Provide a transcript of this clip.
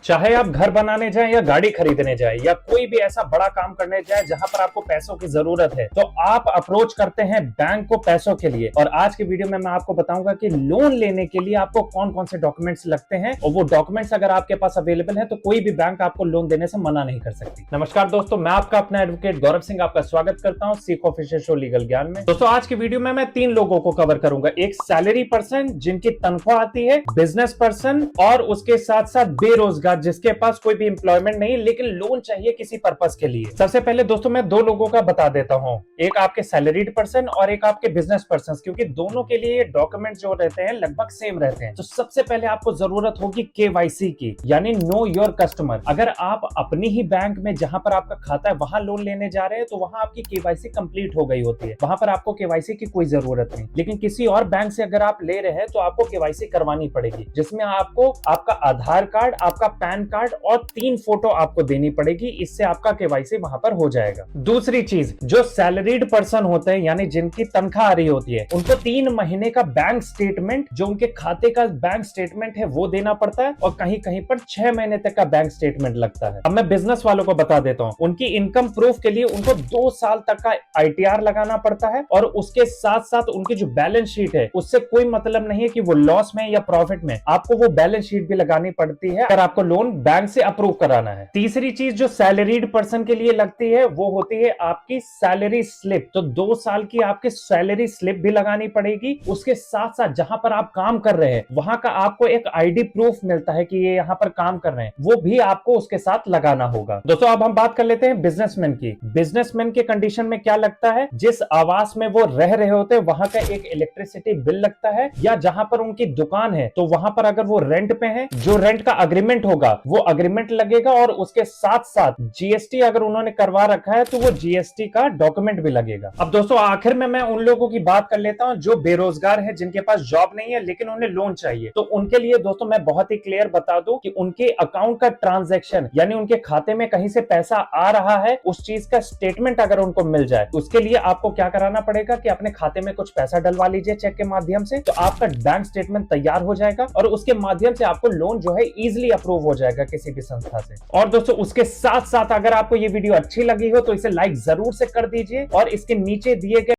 चाहे आप घर बनाने जाएं या गाड़ी खरीदने जाएं या कोई भी ऐसा बड़ा काम करने जाएं जहां पर आपको पैसों की जरूरत है, तो आप अप्रोच करते हैं बैंक को पैसों के लिए। और आज की वीडियो में मैं आपको बताऊंगा कि लोन लेने के लिए आपको कौन कौन से डॉक्यूमेंट्स लगते हैं, और वो डॉक्यूमेंट्स अगर आपके पास अवेलेबल है तो कोई भी बैंक आपको लोन देने से मना नहीं कर सकती। नमस्कार दोस्तों, मैं आपका अपना एडवोकेट गौरव सिंह आपका स्वागत करता हूं सीख ऑफिशियल शो लीगल ज्ञान में। दोस्तों, आज की वीडियो में मैं 3 लोगों को कवर करूंगा। एक सैलरी पर्सन जिनकी तनख्वाह आती है, बिजनेस पर्सन, और उसके साथ साथ बेरोजगार जिसके पास कोई भी एम्प्लॉयमेंट नहीं लेकिन लोन चाहिए किसी पर्पस के लिए। सबसे पहले दोस्तों मैं 2 लोगों का बता देता हूं, एक आपके सैलरीड पर्सन और एक आपके बिजनेस पर्सन, क्योंकि दोनों के लिए डॉक्यूमेंट जो रहते हैं लगभग सेम रहते हैं। तो सबसे पहले आपको जरूरत होगी केवाईसी की, यानी नो योर कस्टमर। अगर आप अपनी ही बैंक में जहां पर आपका खाता है वहां लोन लेने जा रहे हैं तो वहां आपकी केवाईसी कंप्लीट हो गई होती है, वहां पर आपको केवाईसी की कोई जरूरत नहीं। लेकिन किसी और बैंक से अगर आप ले रहे हैं तो आपको केवाईसी करवानी पड़ेगी, जिसमें आपको आपका आधार कार्ड, आपका पैन कार्ड और 3 फोटो आपको देनी पड़ेगी। इससे आपका केवाईसी वहां पर हो जाएगा। दूसरी चीज, जो सैलरीड पर्सन होते हैं यानी जिनकी तनख्वाह आ रही होती है, उनको 3 महीने का बैंक स्टेटमेंट, जो उनके खाते का बैंक स्टेटमेंट है वो देना पड़ता है, और कहीं कहीं पर 6 महीने तक का बैंक स्टेटमेंट लगता है। अब मैं बिजनेस वालों को बता देता हूं, उनकी इनकम प्रूफ के लिए उनको 2 साल तक का आईटीआर लगाना पड़ता है, और उसके साथ साथ उनकी जो बैलेंस शीट है उससे कोई मतलब नहीं है कि वो लॉस में या प्रॉफिट में, आपको वो बैलेंस शीट भी लगानी पड़ती है अगर आपको लोन बैंक से अप्रूव कराना है। तीसरी चीज जो सैलरीड पर्सन के लिए लगती है वो होती है आपकी सैलरी स्लिप। तो 2 साल की आपकी सैलरी स्लिप भी लगानी पड़ेगी। उसके साथ साथ जहां पर आप काम कर रहे हैं वहां का आपको एक आईडी प्रूफ मिलता है कि ये यहां पर काम कर रहे हैं, वो भी आपको उसके साथ लगाना होगा। दोस्तों, अब हम बात कर लेते हैं बिजनेसमैन की। बिजनेसमैन के कंडीशन में क्या लगता है, जिस आवास में वो रह रहे होते हैं वहां का एक इलेक्ट्रिसिटी बिल लगता है, या जहां पर उनकी दुकान है तो वहां पर अगर वो रेंट पे है, जो रेंट का अग्रीमेंट होगा वो अग्रीमेंट लगेगा, और उसके साथ साथ जीएसटी अगर उन्होंने करवा रखा है तो वो जीएसटी का डॉक्यूमेंट भी लगेगा। अब दोस्तों आखिर में मैं उन लोगों की बात कर लेता हूं जो बेरोजगार है, जिनके पास जॉब नहीं है लेकिन उन्हें लोन चाहिए। तो उनके लिए दोस्तों मैं बहुत ही क्लियर बता दूं कि उनके अकाउंट का ट्रांजैक्शन, यानी उनके खाते में कहीं से पैसा आ रहा है, उस चीज का स्टेटमेंट अगर उनको मिल जाए, उसके लिए आपको क्या कराना पड़ेगा कि अपने खाते में कुछ पैसा डलवा लीजिए चेक के माध्यम से, तो आपका बैंक स्टेटमेंट तैयार हो जाएगा, और उसके माध्यम से आपको लोन जो है इजिली अप्रूव हो जाएगा किसी भी संस्था से। और दोस्तों उसके साथ साथ अगर आपको ये वीडियो अच्छी लगी हो तो इसे लाइक जरूर से कर दीजिए, और इसके नीचे दिए गए